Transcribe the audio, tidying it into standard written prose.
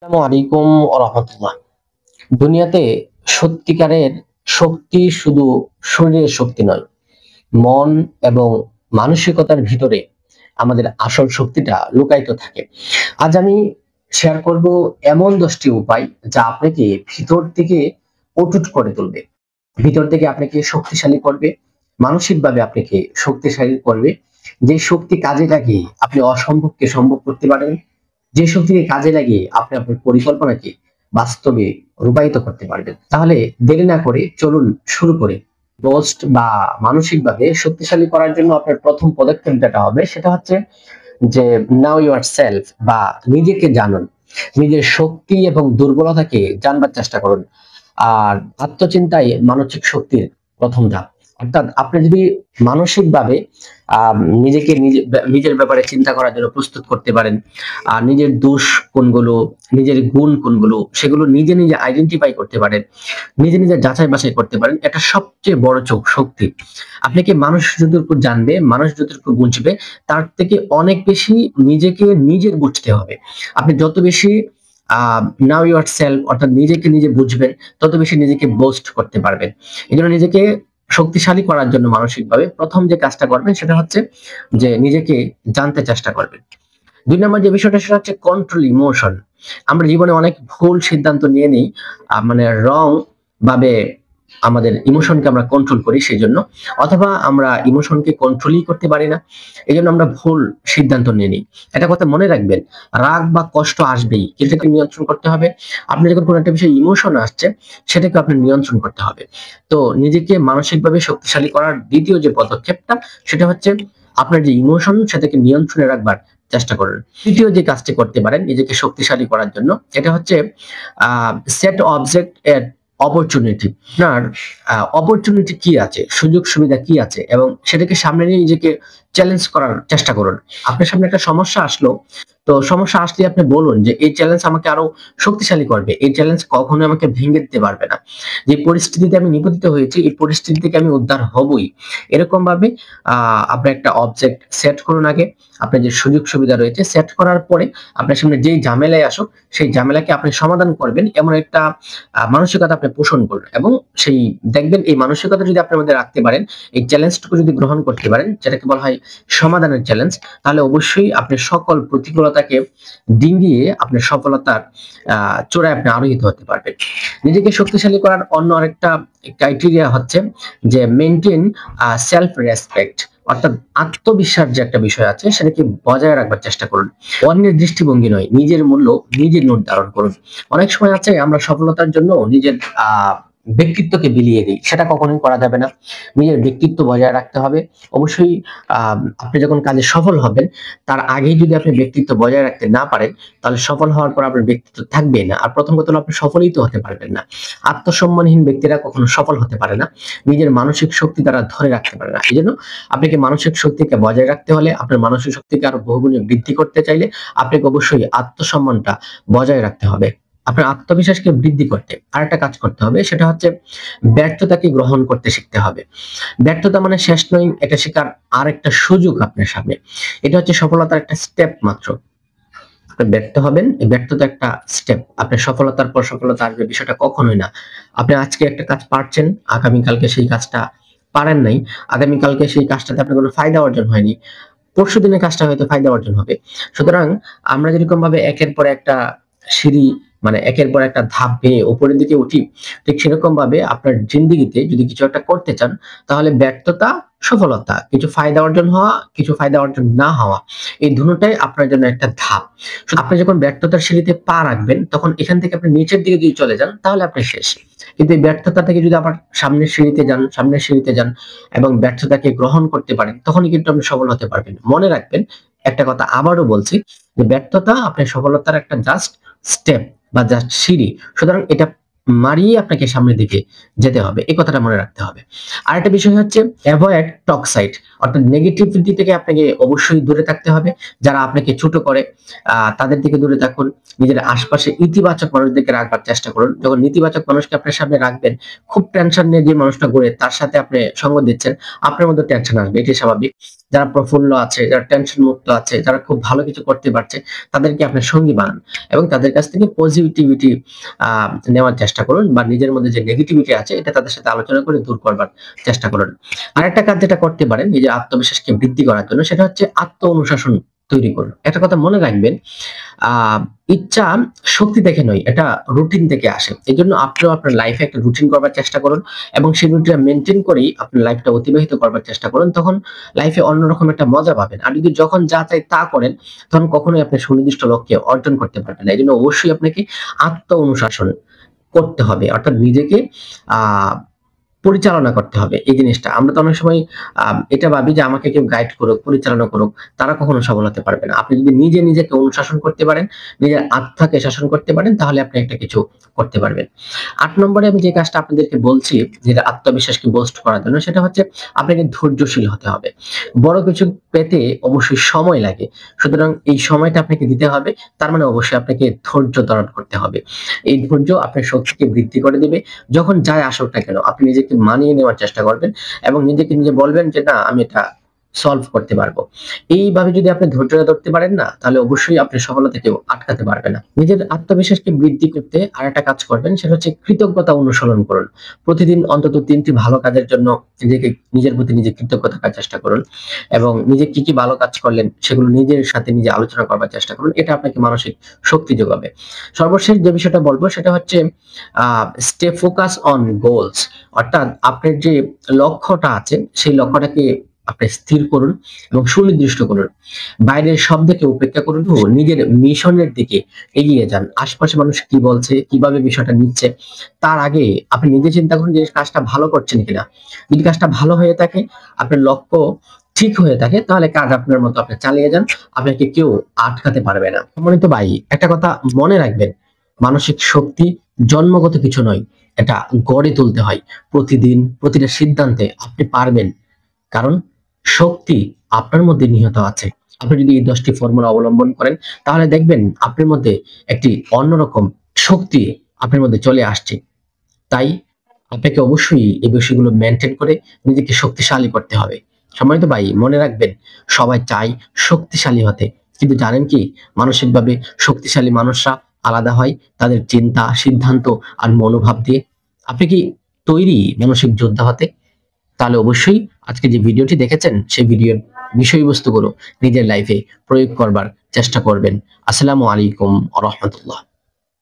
আসসালামু আলাইকুম ওয়া রাহমাতুল্লাহ। দুনিয়াতে সত্যিকারের শক্তি শুধু শরীরের শক্তি নয়, মন এবং মানসিকতার ভিতরে আমাদের আসল শক্তিটা লুকায়িত থাকে। আজ আমি শেয়ার করব এমন 10টি উপায় যা আপনাকে ভিতর থেকে অটুট করে তুলবে। ভিতর থেকে আপনাকে শক্তিশালী করবে, মানসিকভাবে আপনাকে শক্তিশালী করবে। যে শক্তি কাজে লাগিয়ে আপনি অসম্ভবকে সম্ভব করতে পারেন, যে শক্তিকে কাজে লাগিয়ে আপনি আপনার পরিকল্পনাকে বাস্তবে রূপায়িত করতে পারবেন। তাহলে দেরি না করে চলুন শুরু করি। বোস্ট বা মানসিকভাবে শক্তিশালী করার জন্য আপনার প্রথম পদক্ষেপ যেটা হবে সেটা হচ্ছে যে নাও ইউর সেলফ বা নিজেকে জানুন। নিজের শক্তি এবং দুর্বলতাকে জানবার চেষ্টা করুন। আর আত্মচিন্তাই মানসিক শক্তির প্রথম ধাপ। অর্থাৎ আপনি যদি মানসিকভাবে নিজেকে নিজের ব্যাপারে চিন্তা করার জন্য প্রস্তুত করতে পারেন, আর নিজের দোষ কোনগুলো, নিজের গুণ কোনগুলো, সেগুলো নিজে নিজে আইডেন্টিফাই করতে পারেন, নিজে নিজে যাচাই বাছাই করতে পারেন, এটা সবচেয়ে বড় শক্তি। আপনাকে মানুষ যতটুকু জানবে, মানুষ যতটুকু বুঝবে, তার থেকে অনেক বেশি নিজেকে নিজের বুঝতে হবে। আপনি যত বেশি নাও ইউর সেলফ অর্থাৎ নিজেকে নিজে বুঝবেন, তত বেশি নিজেকে বোস্ট করতে পারবেন। এই জন্য নিজেকে শক্তিশালী করার জন্য মানসিকভাবে প্রথম যে কাজটা করবেন সেটা হচ্ছে যে নিজেকে জানতে চেষ্টা করবেন। ২ নম্বর যে বিষয়টা সেটা হচ্ছে কন্ট্রোল ইমোশন। আমরা জীবনে অনেক ভুল সিদ্ধান্ত নিয়ে নেই, মানে রং ভাবে আমাদের ইমোশনকে আমরা কন্ট্রোল করি সেজন্য, অথবা আমরা ইমোশনকে কন্ট্রোলই করতে পারি না। এজন্য আমরা ভুল সিদ্ধান্ত নিয়ে নিই। একটা কথা মনে রাখবেন, রাগ বা কষ্ট আসবেই, কিন্তু এটাকে নিয়ন্ত্রণ করতে হবে। আপনি যখন কোনো একটা বিষয়ে ইমোশন আসছে, সেটাকে আপনি নিয়ন্ত্রণ করতে হবে। তো নিজেকে মানসিকভাবে শক্তিশালী করার দ্বিতীয় যে পদক্ষেপটা সেটা হচ্ছে আপনার যে ইমোশন সেটাকে নিয়ন্ত্রণে রাখবার চেষ্টা করুন। তৃতীয় যে কাজটি করতে পারেন নিজেকে শক্তিশালী করার জন্য, এটা হচ্ছে সেট অবজেক্ট এট অপরচুনিটি। আপনার অপরচুনিটি কি আছে, সুযোগ সুবিধা কি আছে, এবং সেটাকে সামনে নিয়ে নিজেকে চ্যালেঞ্জ করার চেষ্টা করুন। আপনার সামনে একটা সমস্যা আসলো, তো সমস্যা আসলে আপনি বলুন যে এই চ্যালেঞ্জ আমাকে আরো শক্তিশালী করবে, এই চ্যালেঞ্জ কখনো আমাকে ভেঙে দিতে পারবে না। যে পরিস্থিতিতে আমি নিপতিত হয়েছি, এই পরিস্থিতি থেকে আমি উদ্ধার হবই। এরকম ভাবে আপনি একটা অবজেক্ট সেট করুন আগে। আপনার যে সুযোগ সুবিধা রয়েছে সেট করার পরে আপনার সামনে যেই ঝামেলাই আসুক, সেই ঝামেলাকে আপনি সমাধান করবেন এমন একটা মানসিকতা আপনি পোষণ করুন, এবং সেই দেখবেন এই মানসিকতা যদি আপনার মধ্যে রাখতে পারেন, এই চ্যালেঞ্জটুকু যদি গ্রহণ করতে পারেন, যেটাকে বলা হয় সমাধানের চ্যালেঞ্জ, তাহলে অবশ্যই আপনি সকল প্রতিকূলতাকে ডিঙ্গিয়ে আপনার সফলতার চূড়ায় আপনি আরোহিত হতে পারবেন। নিজেকে শক্তিশালী করার অন্য আরেকটা ক্রাইটেরিয়া হচ্ছে যে মেইনটেইন সেলফ রেসপেক্ট, অর্থাৎ আত্মবিশ্বাস যে একটা বিষয় আছে সেটাকে বজায় রাখবার চেষ্টা করুন। অন্যের দৃষ্টিভঙ্গি নয়, নিজের মূল্য নিজে নির্ধারণ করুন। অনেক সময় আছে আমরা সফলতার জন্য নিজের ব্যক্তিত্বকে বিলিয়ে দিই, সেটা কখনোই করা যাবে না। নিজের ব্যক্তিত্ব বজায় রাখতে হবে। অবশ্যই আপনি যখন কাজে সফল হবেন, তার আগেই যদি আপনি ব্যক্তিত্ব বজায় রাখতে না পারেন, তাহলে সফল হওয়ার পর আপনার ব্যক্তিত্ব থাকবেই না। আর প্রথম কথা হলো আপনি সফলই তো হতে পারবেন না। আত্মসম্মানহীন ব্যক্তিরা কখনো সফল হতে পারে না, নিজের মানসিক শক্তি তারা ধরে রাখতে পারে না। এই জন্য আপনাকে মানসিক শক্তিকে বজায় রাখতে হলে, আপনার মানসিক শক্তিকে আরো বহুগুণে বৃদ্ধি করতে চাইলে আপনাকে অবশ্যই আত্মসম্মানটা বজায় রাখতে হবে। আপনার আত্মবিশ্বাসকে বৃদ্ধি করতে আরেকটা কাজ করতে হবে, সেটা হচ্ছে ব্যর্থতাকে গ্রহণ করতে শিখতে হবে। ব্যর্থতা মানে শেষ নয়, এটা শেখার আরেকটা সুযোগ আপনার সামনে। এটা হচ্ছে সফলতার একটা স্টেপ মাত্র। আপনি ব্যর্থ হবেন, এই ব্যর্থতা একটা স্টেপ। আপনার সফলতার পর সফলতা আসবে, বিষয়টা কখনোই না। আপনি আজকে একটা কাজ পারছেন, আগামীকালকে সেই কাজটা পারেন নাই, আগামীকালকে সেই কাজটাতে আপনার কোনো ফায়দা অর্জন হয়নি, পরশুদিনের কাজটা হয়তো ফায়দা অর্জন হবে। সুতরাং আমরা যেরকম ভাবে একের পর একটা সিঁড়ি, মানে একের পর একটা ধাপ বেয়ে উপরের দিকে উঠি, ঠিক সেরকম ভাবে আপনার জিন্দেগিতে যদি কিছু একটা করতে চান, তাহলে ব্যর্থতা, সফলতা, কিছু ফায়দা অর্জন হওয়া, কিছু ফায়দা অর্জন না হওয়া, এই দুটোটাই আপনার জন্য একটা ধাপ। আপনি যখন ব্যর্থতার সিঁড়িতে পা রাখবেন, তখন এখান থেকে আপনি নিচের দিকে যদি চলে যান, তাহলে আপনি শেষ। কিন্তু এই ব্যর্থতা থেকে যদি আবার সামনের সিঁড়িতে যান, সামনের সিঁড়িতে যান এবং ব্যর্থতাকে গ্রহণ করতে পারেন, তখনই কিন্তু আপনি সফল হতে পারবেন। মনে রাখবেন, একটা কথা আবারও বলছি, যে ব্যর্থতা আপনার সফলতার একটা জাস্ট স্টেপ বা জাস্ট সিঁড়ি। সুতরাং এটা মারিয়ে আপনাকে সামনের দিকে যেতে হবে, এই কথাটা মনে রাখতে হবে। আরেকটা বিষয় হচ্ছে অ্যাভয়েড টক্সাইড, অর্থাৎ নেগেটিভিটি থেকে আপনাকে অবশ্যই দূরে থাকতে হবে। যারা আপনাকে ছোট করে তাদের থেকে দূরে থাকুন। নিজের আশপাশে ইতিবাচক মানুষদেরকে রাখবার চেষ্টা করুন। যখন নেতিবাচক মানুষকে আপনার সামনে রাখবেন, খুব টেনশন নিয়ে যে মানুষটা ঘুরে তার সাথে আপনি সঙ্গ দিচ্ছেন, আপনার মধ্যে টেনশন আসবে, এটি স্বাভাবিক। যারা প্রফুল্ল আছে, যারা টেনশন মুক্ত আছে, যারা খুব ভালো কিছু করতে পারছে, তাদেরকে আপনার সঙ্গী বানান এবং তাদের কাছ থেকে পজিটিভিটি নেওয়ার চেষ্টা করুন, বা নিজের মধ্যে যে নেগেটিভিটি আছে এটা তাদের সাথে আলোচনা করে দূর করবার চেষ্টা করুন। আরেকটা কাজ যেটা করতে পারেন নিজের আত্মবিশ্বাসকে বৃদ্ধি করার জন্য, সেটা হচ্ছে আত্ম অনুশাসন তৈরি করুন। একটা কথা মনে রাখবেন, ইচ্ছা শক্তি থেকে নয়, এটা রুটিন থেকে আসে। এজন্য আপনিও আপনার লাইফে একটা রুটিন করবার চেষ্টা করুন এবং সেই রুটিনটা মেনটেন করেই আপনার লাইফটা অতিবাহিত করবার চেষ্টা করুন। তখন লাইফে অন্যরকম একটা মজা পাবেন। আর যদি যখন যা চাই তা করেন, তখন কখনোই আপনি সুনির্দিষ্ট লক্ষ্যে অর্জন করতে পারবেন না। এজন্য অবশ্যই আপনাকে আত্ম অনুশাসন করতে হবে, অর্থাৎ নিজেকে আহ পরিচালনা করতে হবে। এই জিনিসটা আমরা তো অনেক সময় এটা ভাবি যে আমাকে কেউ গাইড করুক, পরিচালনা করুক, তারা কখনো সফল হতে পারবে না। আপনি যদি নিজেকে অনুশাসন করতে পারেন, নিজের আত্মাকে শাসন করতে পারেন, তাহলে আপনি একটা কিছু করতে পারবেন। ৮ নম্বরে আমি যে কাজটা আপনাদেরকে বলছি যেটা আত্মবিশ্বাসকে বুস্ট করার জন্য, সেটা হচ্ছে আপনাকে ধৈর্যশীল হতে হবে। বড় কিছু পেতে অবশ্যই সময় লাগে। সুতরাং এই সময়টা আপনাকে দিতে হবে। তার মানে অবশ্যই আপনাকে ধৈর্য ধারণ করতে হবে। এই ধৈর্য আপনার শক্তিকে বৃদ্ধি করে দিবে। যখন যাই আসুক না কেন, আপনি নিজেকে মানিয়ে নেওয়ার চেষ্টা করবেন এবং নিজেকে নিজে বলবেন যে না, আমি এটা সলভ করতে পারবো। এইভাবে যদি আপনি ধৈর্যটা ধরতে পারেন না, তাহলে অবশ্যই আপনি সফলতা কেউ আটকাতে পারবে না। নিজের আত্মবিশ্বাসকে বৃদ্ধি করতে আর একটা কাজ করবেন, সেটা হচ্ছে কৃতজ্ঞতা অনুসরণ করুন। প্রতিদিন অন্তত ৩টি ভালো কাজের জন্য নিজের প্রতি নিজে কৃতজ্ঞ থাকার চেষ্টা করুন এবং নিজে কি ভালো কাজ করলেন সেগুলো নিজের সাথে নিজে আলোচনা করবার চেষ্টা করুন। এটা আপনাকে মানসিক শক্তি যোগাবে। সর্বশেষ যে বিষয়টা বলবো সেটা হচ্ছে স্টে ফোকাস অন গোলস, অর্থাৎ আপনার যে লক্ষ্যটা আছে সেই লক্ষ্যটাকে আপনি স্থির করুন এবং সুনির্দিষ্ট করুন। বাইরের শব্দকে উপেক্ষা করুন ও নিজের মিশনের দিকে এগিয়ে যান। আশপাশে মানুষ কি বলছে, কিভাবে বিষয়টা নিচ্ছে, তার আগে আপনি নিজে চিন্তা করুন যে কাজটা ভালো করছেন কিনা। যদি কাজটা ভালো হয়ে থাকে, আপনার লক্ষ্য ঠিক হয়ে থাকে, তাহলে কাজ আপনার মতো আপনি চালিয়ে যান। আপনাকে কেউ আটকাতে পারবে না। সম্মানিত ভাই, একটা কথা মনে রাখবেন, মানসিক শক্তি জন্মগত কিছু নয়, এটা গড়ে তুলতে হয়। প্রতিদিন প্রতিটা সিদ্ধান্তে আপনি পারবেন, কারণ শক্তি আপনার মধ্যে নিহিত আছে। আপনি যদি এই 10টি ফর্মুলা অবলম্বন করেন, তাহলে দেখবেন আপনার মধ্যে একটি অন্যরকম শক্তি আপনার মধ্যে চলে আসছে। তাই আপনাকে অবশ্যই এই বিষয়গুলো মেনটেন করে নিজেকে শক্তিশালী করতে হবে। সম্মানিত ভাই, মনে রাখবেন, সবাই চায় শক্তিশালী হতে, কিন্তু জানেন কি, মানসিকভাবে শক্তিশালী মানুষরা আলাদা হয় তাদের চিন্তা, সিদ্ধান্ত আর মনোভাব দিয়ে। আপনি কি তৈরি মানসিক যোদ্ধা হতে? তাহলে অবশ্যই আজকে যে ভিডিওটি দেখেছেন সেই ভিডিওর বিষয়বস্তুগুলো নিজের লাইফে প্রয়োগ করবার চেষ্টা করবেন। আসসালামু আলাইকুম ওয়া রাহমাতুল্লাহ।